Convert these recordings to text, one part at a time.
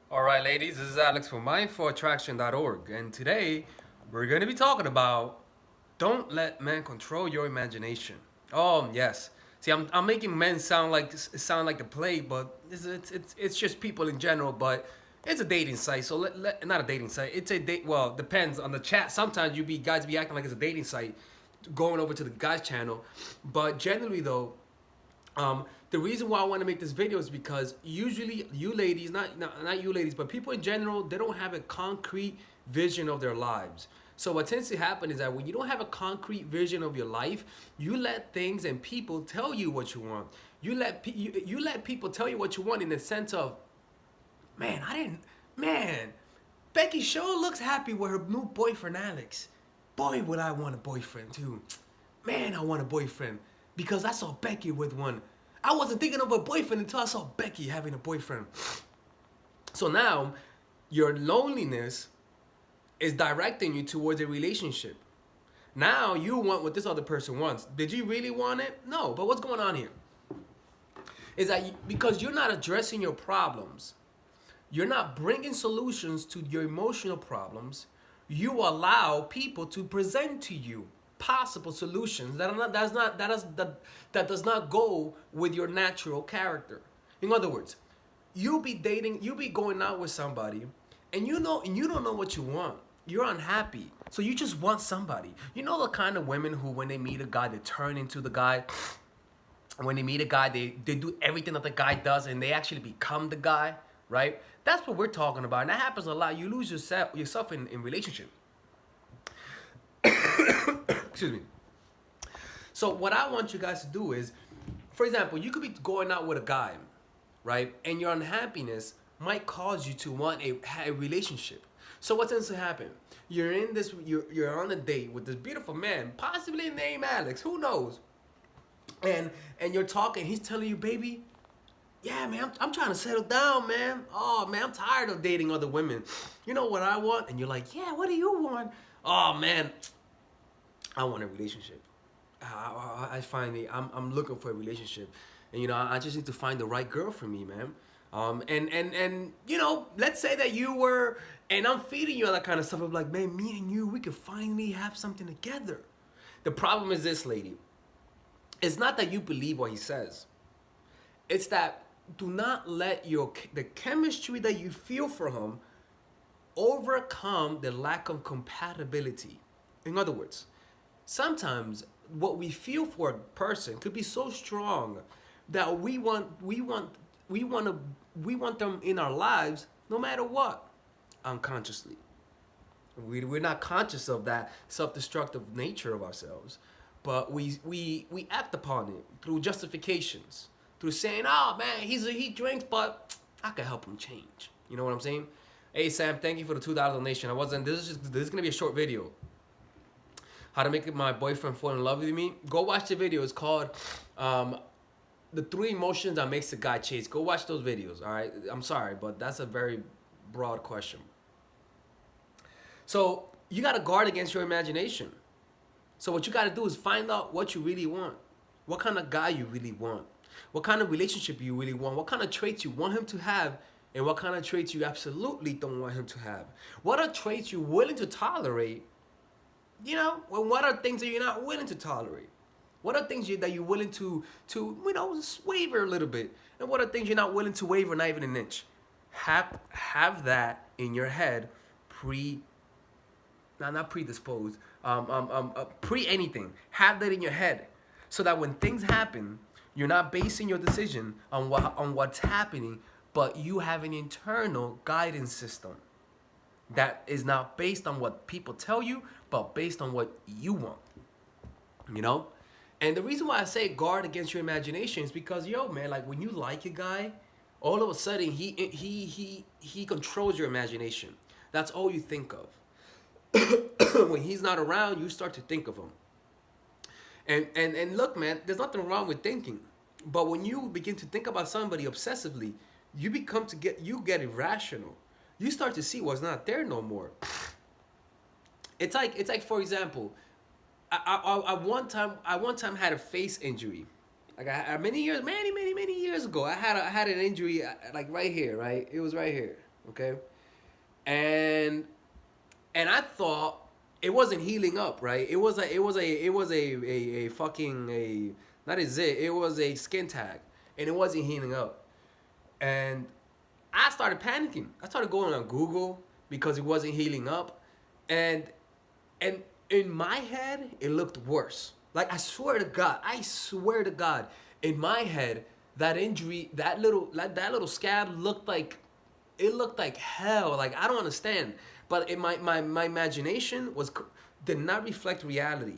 All right, ladies, this is Alex from mindfulattraction.org, and today we're going to be talking about don't let men control your imagination. Oh, yes. See, I'm making men sound like the play, but it's just people in general. But it's a dating site, so not a dating site. It's a date. Well, depends on the chat. Sometimes guys be acting like it's a dating site, going over to the guys channel, but generally though, the reason why I want to make this video is because usually you ladies, not you ladies, but people in general, they don't have a concrete vision of their lives. So what tends to happen is that when you don't have a concrete vision of your life, you let things and people tell you what you want. You let people tell you what you want in the sense of, man, I didn't, man, Becky sure looks happy with her new boyfriend Alex. Boy, would I want a boyfriend too. Man, I want a boyfriend because I saw Becky with one. I wasn't thinking of a boyfriend until I saw Becky having a boyfriend. So now, your loneliness is directing you towards a relationship. Now you want what this other person wants. Did you really want it? No. But what's going on here is that because you're not addressing your problems, you're not bringing solutions to your emotional problems, you allow people to present to you possible solutions that does not go with your natural character. In other words, you be going out with somebody, and you don't know what you want. You're unhappy, so you just want somebody. You know the kind of women who, when they meet a guy, they turn into the guy. When they meet a guy, they do everything that the guy does, and they actually become the guy, right? That's what we're talking about, and that happens a lot. You lose yourself in relationship. Excuse me. So what I want you guys to do is, for example, you could be going out with a guy, right? And your unhappiness might cause you to want a relationship. So what tends to happen? You're on a date with this beautiful man, possibly named Alex, who knows? And you're talking, he's telling you, baby, yeah, man, I'm trying to settle down, man. Oh, man, I'm tired of dating other women. You know what I want? And you're like, yeah, what do you want? Oh, man, I want a relationship. I finally, I'm looking for a relationship. And, I just need to find the right girl for me, man. And let's say that you were, and I'm feeding you all that kind of stuff. I'm like, man, me and you, we could finally have something together. The problem is this, lady. It's not that you believe what he says. It's that do not let the chemistry that you feel for him overcome the lack of compatibility. In other words, sometimes what we feel for a person could be so strong that we want them in our lives no matter what, unconsciously. We're not conscious of that self-destructive nature of ourselves, but we act upon it through justifications, through saying, oh man, he drinks, but I can help him change. You know what I'm saying? Hey Sam, thank you for the $2 donation. This is gonna be a short video. How to make my boyfriend fall in love with me. Go watch the video. It's called the 3 emotions that makes a guy chase. Go watch those videos. All right. I'm sorry, but that's a very broad question. So you gotta guard against your imagination. So what you gotta do is find out what you really want. What kind of guy you really want. What kind of relationship you really want. What kind of traits you want him to have. And what kind of traits you absolutely don't want him to have. What are traits you're willing to tolerate. What are things that you're not willing to tolerate. What are things that you're willing to waver a little bit. And what are things you're not willing to waver, not even an inch. Have that in your head not predisposed, pre anything. Have that in your head, so that when things happen, you're not basing your decision on what's happening, but you have an internal guidance system that is not based on what people tell you, but based on what you want. You know, and the reason why I say guard against your imagination is because, yo, man, like when you like a guy, all of a sudden he controls your imagination. That's all you think of. When he's not around, you start to think of him. And look, man, there's nothing wrong with thinking, but when you begin to think about somebody obsessively, you get irrational. You start to see what's not there no more. It's like for example, I one time had a face injury. Like many years ago, I had an injury like right here, right? It was right here. Okay, and I thought it wasn't healing up, right? It was a fucking a not a zit. It was a skin tag, and it wasn't healing up. And I started panicking. I started going on Google because it wasn't healing up, and and in my head it looked worse. Like I swear to God, in my head that injury, that little scab looked like it looked like hell. Like I don't understand. But my imagination did not reflect reality.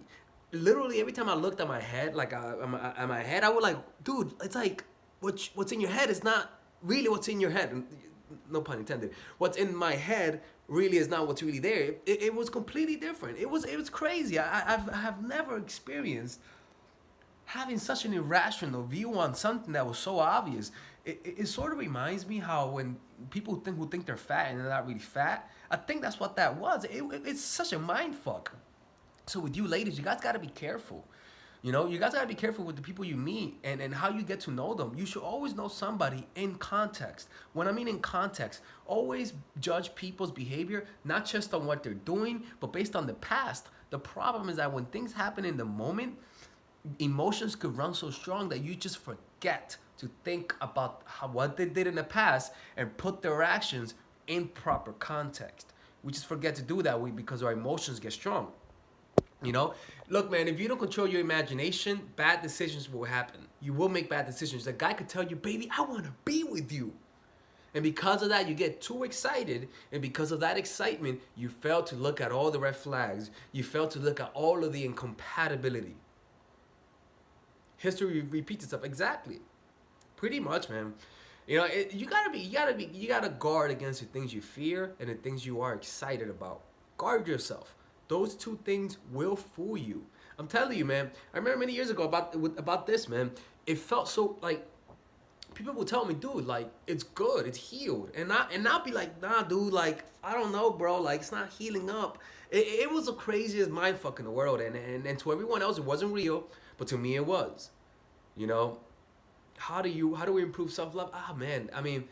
Literally every time I looked at my head, like at my head, I would like, dude, it's like what's in your head is not really what's in your head. No pun intended. What's in my head really is not what's really there. It was completely different. It was crazy. I have never experienced having such an irrational view on something that was so obvious. It sort of reminds me how when people who think they're fat and they're not really fat, I think that's what that was. It's such a mind fuck. So with you ladies, you guys gotta be careful. You guys gotta be careful with the people you meet and how you get to know them. You should always know somebody in context. When I mean in context, always judge people's behavior, not just on what they're doing, but based on the past. The problem is that when things happen in the moment, emotions could run so strong that you just forget to think about what they did in the past and put their actions in proper context. We just forget to do that because our emotions get strong. You know, look, man, if you don't control your imagination, bad decisions will happen. You will make bad decisions. A guy could tell you, baby, I want to be with you. And because of that, you get too excited. And because of that excitement, you fail to look at all the red flags. You fail to look at all of the incompatibility. History repeats itself. Exactly. Pretty much, man. You gotta guard against the things you fear and the things you are excited about. Guard yourself. Those two things will fool you. I'm telling you, man. I remember many years ago about this, man. It felt so like people would tell me, dude, like it's good, it's healed, and I'll be like, nah, dude, like I don't know, bro, like it's not healing up. It was the craziest mind fuck in the world, and to everyone else it wasn't real, but to me it was. You know, how do we improve self love? Ah, man, I mean,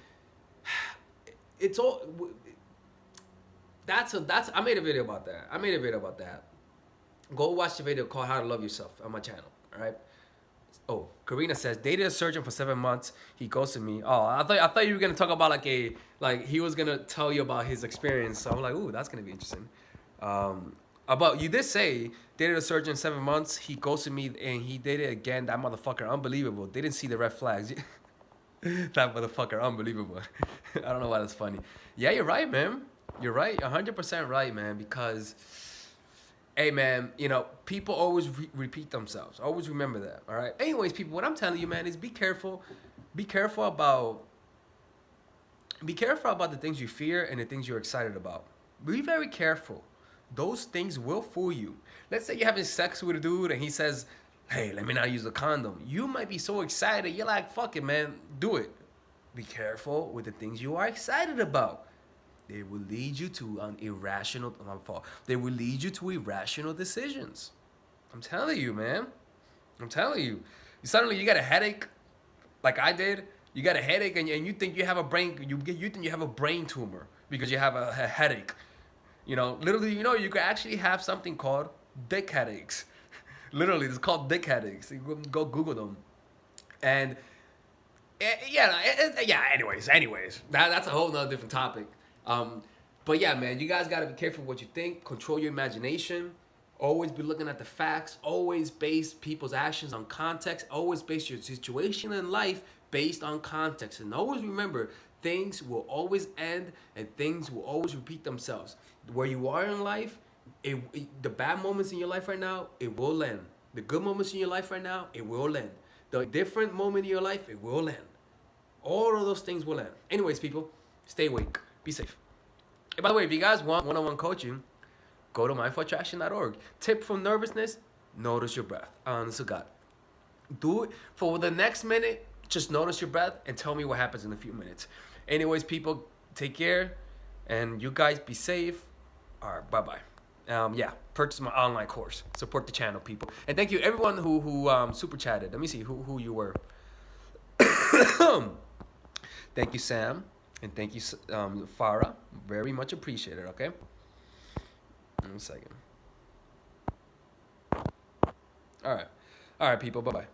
it's all that's I made a video about that. Go watch the video called How to Love Yourself on my channel. All right. Oh, Karina says dated a surgeon for 7 months. He ghosted me. Oh, I thought you were gonna talk about like he was gonna tell you about his experience. So I'm like, ooh, that's gonna be interesting. About you did say dated a surgeon 7 months. He ghosted me and he dated again. That motherfucker, unbelievable. Didn't see the red flags. That motherfucker, unbelievable. I don't know why that's funny. Yeah, you're right, man. You're right, 100% right, man. Because hey, man, people always repeat themselves. Always remember that, all right? Anyways, people, what I'm telling you, man, is be careful. Be careful about the things you fear and the things you're excited about. Be very careful. Those things will fool you. Let's say you're having sex with a dude and he says, hey, let me not use a condom. You might be so excited. You're like, fuck it, man. Do it. Be careful with the things you are excited about. They will lead you to They will lead you to irrational decisions. I'm telling you, man. I'm telling you. Suddenly you got a headache, like I did. You got a headache, and you think you have a brain. You think you have a brain tumor because you have a headache. Literally, you could actually have something called dick headaches. Literally, it's called dick headaches. You go Google them, and yeah. Anyways, that's a whole nother different topic. But yeah, man, you guys gotta be careful what you think. Control your imagination. Always be looking at the facts. Always base people's actions on context. Always base your situation in life based on context. And always remember, things will always end and things will always repeat themselves. Where you are in life, the bad moments in your life right now, it will end. The good moments in your life right now, it will end. The different moment in your life, it will end. All of those things will end. Anyways, people, stay awake. Be safe. And by the way, if you guys want one-on-one coaching, go to mindforattraction.org. Tip from nervousness, notice your breath. Honest to God. Do it for the next minute. Just notice your breath and tell me what happens in a few minutes. Anyways, people, take care. And you guys be safe. All right, bye-bye. Yeah, purchase my online course. Support the channel, people. And thank you, everyone who super chatted. Let me see who you were. Thank you, Sam. And And thank you, Farah. Very much appreciated, okay? In a second. All right. All right, people. Bye bye.